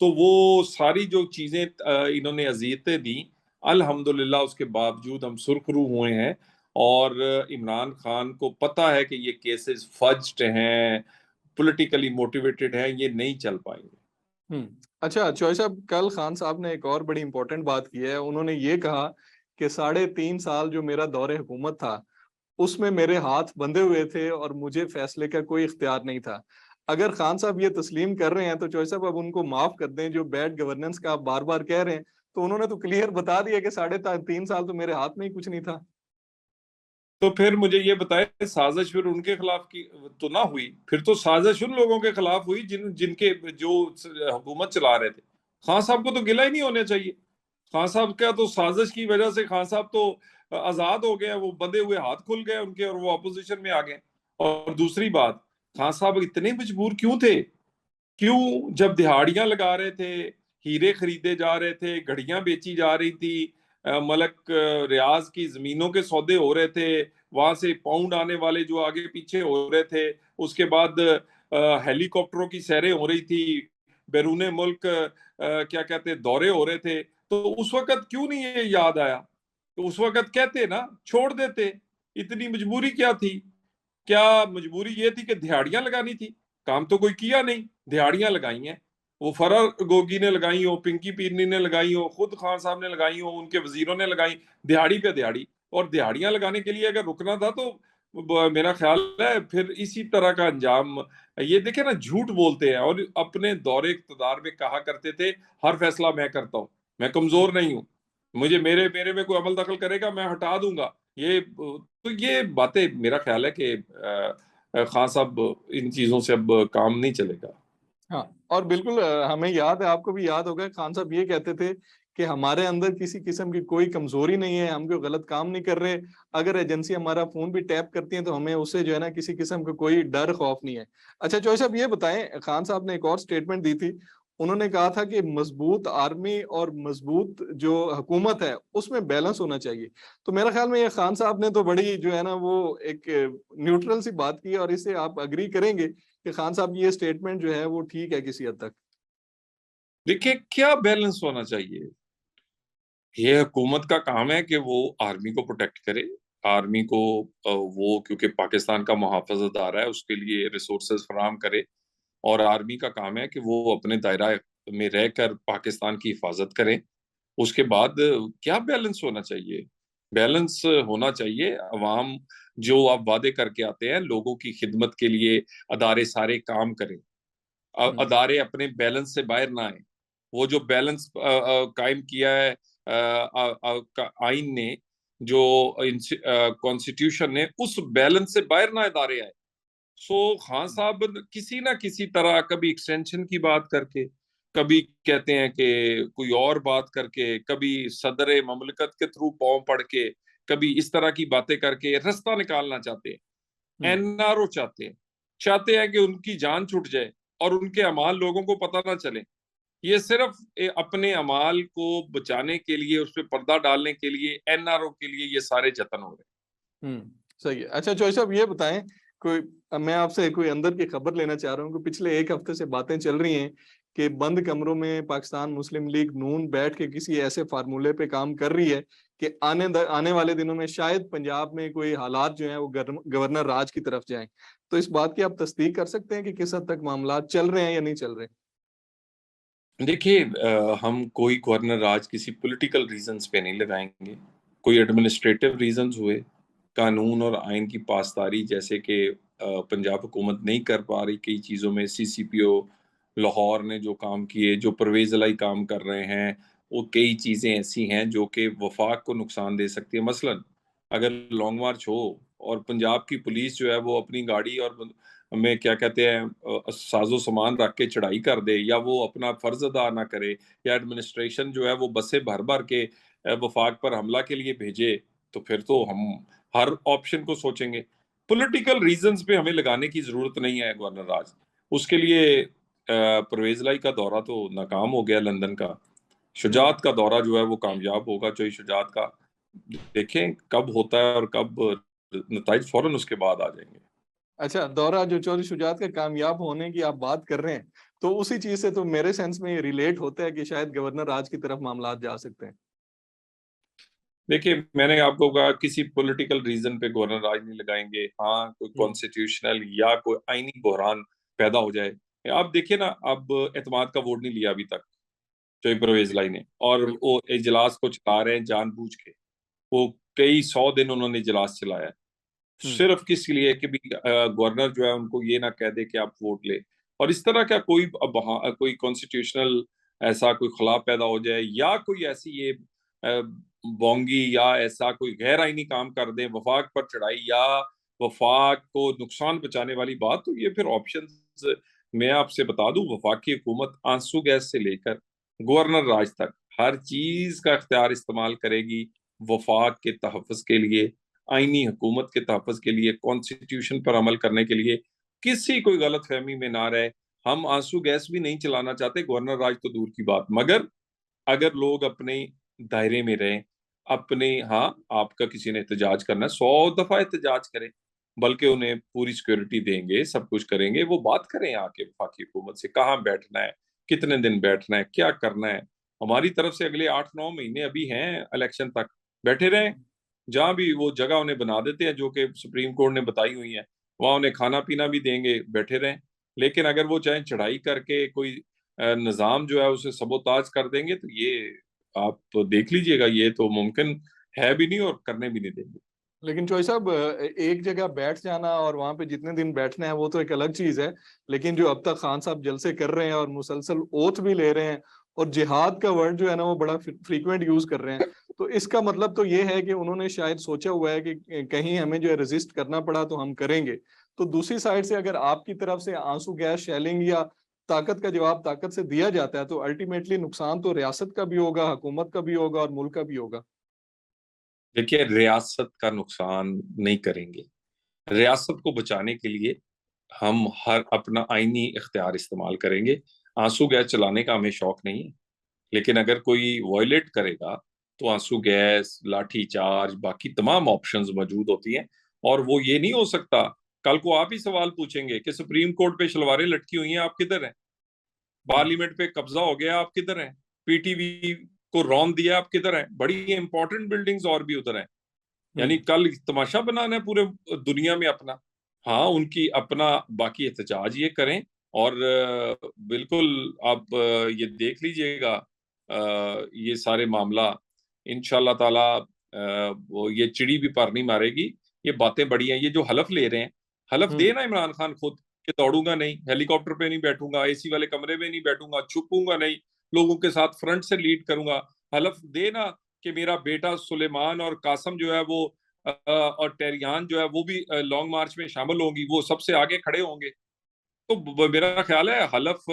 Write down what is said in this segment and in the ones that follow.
تو وہ ساری جو چیزیں انہوں نے اذیتیں دیں، الحمدللہ اس کے باوجود ہم سرخرو ہوئے ہیں، اور عمران خان کو پتا ہے کہ یہ کیسز فجڈ ہیں، پولیٹیکلی موٹیویٹڈ ہیں، یہ نہیں چل پائیں گے۔ اچھا چوہے صاحب، کل خان صاحب نے ایک اور بڑی امپورٹنٹ بات کی ہے، انہوں نے یہ کہا کہ 3.5 سال جو میرا دور حکومت تھا اس میں میرے ہاتھ بندھے ہوئے تھے اور مجھے فیصلے کا کوئی اختیار نہیں تھا۔ اگر خان صاحب یہ تسلیم کر رہے ہیں تو چوہے صاحب اب ان کو معاف کر دیں، جو بیڈ گورننس کا آپ بار بار کہہ رہے ہیں، تو انہوں نے تو کلیئر بتا دیا کہ 3.5 سال تو میرے ہاتھ میں ہی کچھ نہیں تھا۔ تو پھر مجھے یہ بتائے، سازش پھر ان کے خلاف کی تو نہ ہوئی؟ پھر تو سازش ان لوگوں کے خلاف ہوئی جن کے جو حکومت چلا رہے تھے۔ خان صاحب کو تو گلہ ہی نہیں ہونا چاہیے۔ خان صاحب کا تو سازش کی وجہ سے خان صاحب تو آزاد ہو گئے، وہ بندھے ہوئے ہاتھ کھل گئے ان کے، اور وہ اپوزیشن میں آ گئے۔ اور دوسری بات، خان صاحب اتنے مجبور کیوں تھے؟ کیوں جب دہاڑیاں لگا رہے تھے، ہیرے خریدے جا رہے تھے، گھڑیاں بیچی جا رہی تھی، ملک ریاض کی زمینوں کے سودے ہو رہے تھے، وہاں سے پاؤنڈ آنے والے جو آگے پیچھے ہو رہے تھے، اس کے بعد ہیلی کاپٹروں کی سیریں ہو رہی تھی، بیرون ملک کیا کہتے دورے ہو رہے تھے، تو اس وقت کیوں نہیں یہ یاد آیا؟ تو اس وقت کہتے نا، چھوڑ دیتے۔ اتنی مجبوری کیا تھی؟ کیا مجبوری یہ تھی کہ دہاڑیاں لگانی تھی؟ کام تو کوئی کیا نہیں، دہاڑیاں لگائی ہیں۔ وہ فرار گوگی نے لگائی ہو، پنکی پیرنی نے لگائی ہو، خود خان صاحب نے لگائی ہو، ان کے وزیروں نے لگائی، دہاڑی پہ دہاڑی۔ اور دہاڑیاں لگانے کے لیے اگر رکنا تھا تو میرا خیال ہے پھر اسی طرح کا انجام۔ یہ دیکھیں نا، جھوٹ بولتے ہیں، اور اپنے دور اقتدار میں کہا کرتے تھے ہر فیصلہ میں کرتا ہوں، میں کمزور نہیں ہوں، میرے میں کوئی عمل دخل کرے گا میں ہٹا دوں گا۔ تو یہ باتیں میرا خیال ہے کہ خان صاحب ان چیزوں سے اب کام نہیں چلے گا۔ ہاں، اور بالکل ہمیں یاد ہے، آپ کو بھی یاد ہوگا، خان صاحب یہ کہتے تھے کہ ہمارے اندر کسی قسم کی کوئی کمزوری نہیں ہے، ہم کوئی غلط کام نہیں کر رہے، اگر ایجنسی ہمارا فون بھی ٹیپ کرتی ہیں تو ہمیں اسے جو ہے نا کسی قسم کا کوئی ڈر خوف نہیں ہے۔ اچھا چوہے صاحب یہ بتائیں، خان صاحب نے ایک اور سٹیٹمنٹ دی تھی، انہوں نے کہا تھا کہ مضبوط آرمی اور مضبوط جو حکومت ہے اس میں بیلنس ہونا چاہیے۔ تو میرا خیال میں یہ خان صاحب نے تو بڑی جو ہے نا وہ ایک نیوٹرل سی بات کی، اور اس سے آپ اگری کریں گے کہ خان صاحب یہ سٹیٹمنٹ جو ہے وہ ٹھیک ہے کسی حد تک؟ دیکھیں کیا بیلنس ہونا چاہیے؟ یہ حکومت کا کام ہے کہ وہ آرمی کو پروٹیکٹ کرے، آرمی کو وہ کیونکہ پاکستان کا محافظت دار ہے، اس کے لیے ریسورسز فراہم کرے، اور آرمی کا کام ہے کہ وہ اپنے دائرہ میں رہ کر پاکستان کی حفاظت کریں۔ اس کے بعد کیا بیلنس ہونا چاہیے؟ بیلنس ہونا چاہیے، عوام جو آپ وعدے کر کے آتے ہیں لوگوں کی خدمت کے لیے، ادارے سارے کام کریں، ادارے اپنے بیلنس سے باہر نہ آئیں۔ وہ جو بیلنس قائم کیا ہے آئین نے، جو کانسٹیٹیوشن نے، اس بیلنس سے باہر نہ ادارے آئے۔ سو خان صاحب کسی نہ کسی طرح کبھی ایکسٹینشن کی بات کر کے، کبھی کہتے ہیں کہ کوئی اور بات کر کے، کبھی صدر مملکت کے تھرو پاؤں پڑ کے، کبھی اس طرح کی باتیں کر کے راستہ نکالنا چاہتے ہیں، این آر او چاہتے ہیں کہ ان کی جان چھوٹ جائے اور ان کے اعمال لوگوں کو پتہ نہ چلے۔ یہ صرف اپنے اعمال کو بچانے کے لیے، اس پہ پردہ ڈالنے کے لیے، این آر او کے لیے یہ سارے جتن ہو رہے ہیں۔ صحیح ہے۔ اچھا چوہے صاحب یہ بتائیں، میں آپ سے کوئی اندر کی خبر لینا چاہ رہا ہوں کہ پچھلے ایک ہفتے سے باتیں چل رہی ہیں کہ بند کمروں میں پاکستان مسلم لیگ نون بیٹھ کے کسی ایسے فارمولے پہ کام کر رہی ہے کہ آنے والے دنوں میں شاید پنجاب میں کوئی حالات جو ہیں وہ گورنر راج کی طرف جائیں۔ تو اس بات کی آپ تصدیق کر سکتے ہیں کہ کس حد تک معاملات چل رہے ہیں یا نہیں چل رہے؟ دیکھیے، ہم کوئی گورنر راج کسی پولیٹیکل ریزنز پہ نہیں لگائیں گے۔ کوئی ایڈمنسٹریٹو ریزنز ہوئے، قانون اور آئین کی پاسداری، جیسے کہ پنجاب حکومت نہیں کر پا رہی کئی چیزوں میں، سی سی پی او لاہور نے جو کام کیے، جو پرویز الہی کام کر رہے ہیں، وہ کئی چیزیں ایسی ہیں جو کہ وفاق کو نقصان دے سکتی ہیں۔ مثلا اگر لانگ مارچ ہو اور پنجاب کی پولیس جو ہے وہ اپنی گاڑی اور میں کیا کہتے ہیں ساز و سامان رکھ کے چڑھائی کر دے، یا وہ اپنا فرض ادا نہ کرے، یا ایڈمنسٹریشن جو ہے وہ بسیں بھر بھر کے وفاق پر حملہ کے لیے بھیجے، تو پھر تو ہم ہر آپشن کو سوچیں گے۔ پولیٹیکل ریزنز پہ ہمیں لگانے کی ضرورت نہیں ہے گورنر راج۔ اس کے لیے پرویز الہی کا دورہ تو ناکام ہو گیا، لندن کا۔ شجاعت کا دورہ جو ہے وہ کامیاب ہوگا، چوہی شجاعت کا، دیکھیں کب ہوتا ہے اور کب نتائج فوراً اس کے بعد آ جائیں گے۔ اچھا، دورہ جو چوہدری شجاعت کے کامیاب ہونے کی آپ بات کر رہے ہیں، تو اسی چیز سے تو میرے سینس میں یہ ریلیٹ ہوتا ہے کہ شاید گورنر راج کی طرف معاملات جا سکتے ہیں. دیکھیے میں نے آپ کو کہا کسی پولیٹیکل ریزن پہ گورنر راج نہیں لگائیں گے. ہاں کوئی کانسٹیٹیوشنل یا کوئی آئینی بحران پیدا ہو جائے. آپ دیکھیے نا اب اعتماد کا ووٹ نہیں لیا ابھی تک شعیب پرویز لائی نے, اور وہ اجلاس کو چلا رہے ہیں جان بوجھ کے. وہ کئی 100 دن انہوں نے اجلاس چلایا صرف کس لیے کہ گورنر جو ہے ان کو یہ نہ کہہ دے کہ آپ ووٹ لے. اور اس طرح کا کوئی کانسٹیٹیوشنل ایسا کوئی خلا پیدا ہو جائے یا کوئی ایسی یہ بونگی یا ایسا کوئی غیر آئینی کام کر دیں, وفاق پر چڑھائی یا وفاق کو نقصان پہنچانے والی بات, تو یہ پھر آپشنز میں آپ سے بتا دوں. وفاقی حکومت آنسو گیس سے لے کر گورنر راج تک ہر چیز کا اختیار استعمال کرے گی وفاق کے تحفظ کے لیے, آئینی حکومت کے تحفظ کے لیے, کانسٹیٹیوشن پر عمل کرنے کے لیے. کسی کوئی غلط فہمی میں نہ رہے. ہم آنسو گیس بھی نہیں چلانا چاہتے, گورنر راج تو دور کی بات, مگر اگر لوگ اپنے دائرے میں رہیں اپنے, ہاں آپ کا کسی نے احتجاج کرنا ہے 100 دفعہ احتجاج کریں, بلکہ انہیں پوری سیکورٹی دیں گے, سب کچھ کریں گے, وہ بات کریں آ کے وفاقی حکومت سے کہاں بیٹھنا ہے, کتنے دن بیٹھنا ہے, کیا کرنا ہے. ہماری طرف سے اگلے 8-9 مہینے ابھی ہیں الیکشن تک, بیٹھے رہیں جہاں بھی وہ جگہ انہیں بنا دیتے ہیں جو کہ سپریم کورٹ نے بتائی ہوئی ہیں, وہاں انہیں کھانا پینا بھی دیں گے, بیٹھے رہیں. لیکن اگر وہ چاہیں چڑھائی کر کے کوئی نظام جو ہے اسے سبوتاج کر دیں گے, تو یہ آپ دیکھ لیجئے گا, یہ تو ممکن ہے بھی نہیں اور کرنے بھی نہیں دیں گے. لیکن چوئی صاحب ایک جگہ بیٹھ جانا اور وہاں پہ جتنے دن بیٹھنا ہے وہ تو ایک الگ چیز ہے, لیکن جو اب تک خان صاحب جلسے کر رہے ہیں اور مسلسل اوتھ بھی لے رہے ہیں اور جہاد کا ورڈ جو ہے نا وہ بڑا فریکوینٹ یوز کر رہے ہیں, تو اس کا مطلب تو یہ ہے کہ انہوں نے شاید سوچا ہوا ہے کہ کہیں ہمیں جو ہے ریزسٹ کرنا پڑا تو ہم کریں گے. تو دوسری سائڈ سے اگر آپ کی طرف سے آنسو گیس شیلنگ یا طاقت کا جواب طاقت سے دیا جاتا ہے تو الٹیمیٹلی نقصان تو ریاست کا بھی ہوگا, حکومت کا بھی ہوگا اور ملک کا بھی ہوگا. دیکھیے ریاست کا نقصان نہیں کریں گے. ریاست کو بچانے کے لیے ہم ہر اپنا آئینی اختیار استعمال کریں گے. آنسو گیس چلانے کا ہمیں شوق نہیں ہے, لیکن اگر کوئی وائلیٹ کرے گا تو آنسو گیس, لاٹھی چارج, باقی تمام آپشنز موجود ہوتی ہیں. اور وہ یہ نہیں ہو سکتا کل کو آپ ہی سوال پوچھیں گے کہ سپریم کورٹ پہ شلواریں لٹکی ہوئی ہیں, آپ کدھر ہیں؟ پارلیمنٹ پہ قبضہ ہو گیا, آپ کدھر ہیں؟ پی ٹی وی کو رون دیا, آپ کدھر ہیں؟ بڑی امپورٹنٹ بلڈنگز اور بھی ادھر ہیں. یعنی کل تماشا بنانا ہے پورے دنیا میں اپنا. ہاں ان کی اپنا باقی احتجاج یہ کریں, اور بالکل آپ یہ دیکھ لیجئے گا یہ سارے معاملہ انشاءاللہ تعالی وہ یہ چڑی بھی پر نہیں مارے گی. یہ باتیں بڑی ہیں, یہ جو حلف لے رہے ہیں, حلف دے نا عمران خان خود کہ دوڑوں گا نہیں, ہیلی کاپٹر پہ نہیں بیٹھوں گا, اے سی والے کمرے میں نہیں بیٹھوں گا, چھپوں گا نہیں, لوگوں کے ساتھ فرنٹ سے لیڈ کروں گا. حلف دے نا کہ میرا بیٹا سلیمان اور قاسم جو ہے وہ اور ٹیریان جو ہے وہ بھی لانگ مارچ میں شامل ہوں گی, وہ سب سے آگے کھڑے ہوں گے. تو میرا خیال ہے حلف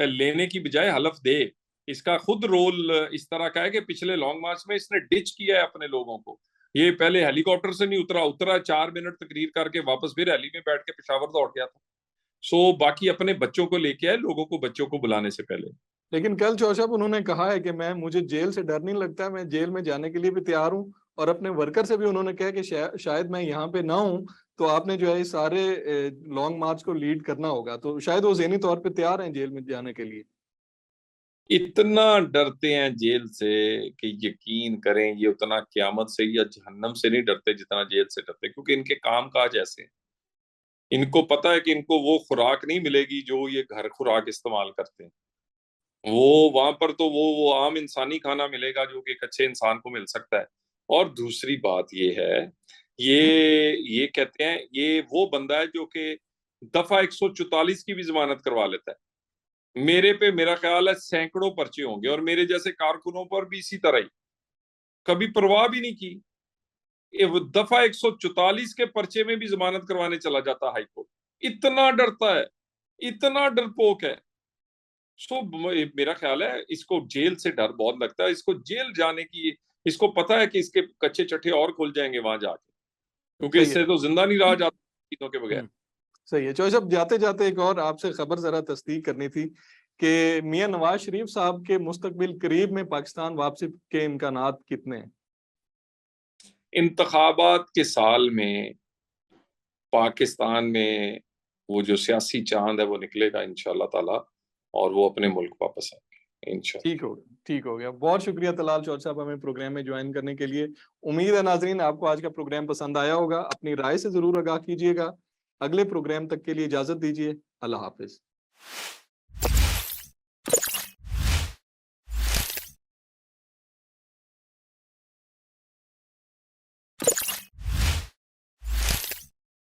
لینے کی بجائے حلف دے. اس کا خود رول اس طرح کا ہے کہ پچھلے لانگ مارچ میں اس نے ڈچ کیا ہے اپنے لوگوں کو. یہ پہلے ہیلی کاپٹر سے نہیں اترا 4 منٹ تقریر کر کے واپس پھر ہیلی میں بیٹھ کے پشاور دوڑ گیا تھا. باقی اپنے بچوں کو لے کے آئے, لوگوں کو بچوں کو بلانے سے پہلے. لیکن کل چوشب انہوں نے کہا ہے کہ مجھے جیل سے ڈر نہیں لگتا, میں جیل میں جانے کے لیے بھی تیار ہوں, اور اپنے ورکر سے بھی انہوں نے کہا کہ شاید میں یہاں پہ نہ ہوں تو آپ نے جو ہے سارے لانگ مارچ کو لیڈ کرنا ہوگا, تو شاید وہ ذہنی طور پہ تیار ہیں جیل میں جانے کے لیے. اتنا ڈرتے ہیں جیل سے کہ یقین کریں یہ اتنا قیامت سے یا جہنم سے نہیں ڈرتے جتنا جیل سے ڈرتے, کیونکہ ان کے کام کاج ایسے ہیں. ان کو پتا ہے کہ ان کو وہ خوراک نہیں ملے گی جو یہ گھر خوراک استعمال کرتے ہیں. وہ وہاں پر تو وہ عام انسانی کھانا ملے گا جو کہ ایک اچھے انسان کو مل سکتا ہے. اور دوسری بات یہ ہے, یہ کہتے ہیں یہ وہ بندہ ہے جو کہ دفعہ 144 کی بھی ضمانت کروا لیتا ہے. میرے پہ میرا خیال ہے سینکڑوں پرچے ہوں گے, اور میرے جیسے کارکنوں پر بھی اسی طرح ہی, کبھی پرواہ بھی نہیں کی. دفعہ 144 کے پرچے میں بھی ضمانت کروانے چلا جاتا ہائی کورٹ. اتنا ڈرتا ہے, اتنا ڈرپوک ہے. میرا خیال ہے اس کو جیل سے ڈر بہت لگتا ہے. اس کو جیل جانے کی, اس کو پتا ہے کہ اس کے کچے چٹھے اور کھل جائیں گے وہاں جا کے, کیونکہ اس سے تو زندہ نہیں رہا جاتا چیزوں کے بغیر. صحیح ہے. چوہے صاحب جاتے جاتے ایک اور آپ سے خبر ذرا تصدیق کرنی تھی کہ میاں نواز شریف صاحب کے مستقبل قریب میں پاکستان واپسی کے امکانات کتنے ہیں؟ انتخابات کے سال میں پاکستان میں وہ جو سیاسی چاند ہے وہ نکلے گا انشاءاللہ تعالی. اور وہ اپنے ملک واپس آئیں گے انشاءاللہ۔ ٹھیک ہو گیا، بہت شکریہ طلال چودھ صاحب ہمیں پروگرام میں جوائن کرنے کے لیے۔ امید ہے ناظرین آپ کو آج کا پروگرام پسند آیا ہوگا، اپنی رائے سے ضرور آگاہ کیجیے گا۔ اگلے پروگرام تک کے لیے اجازت دیجیے، اللہ حافظ۔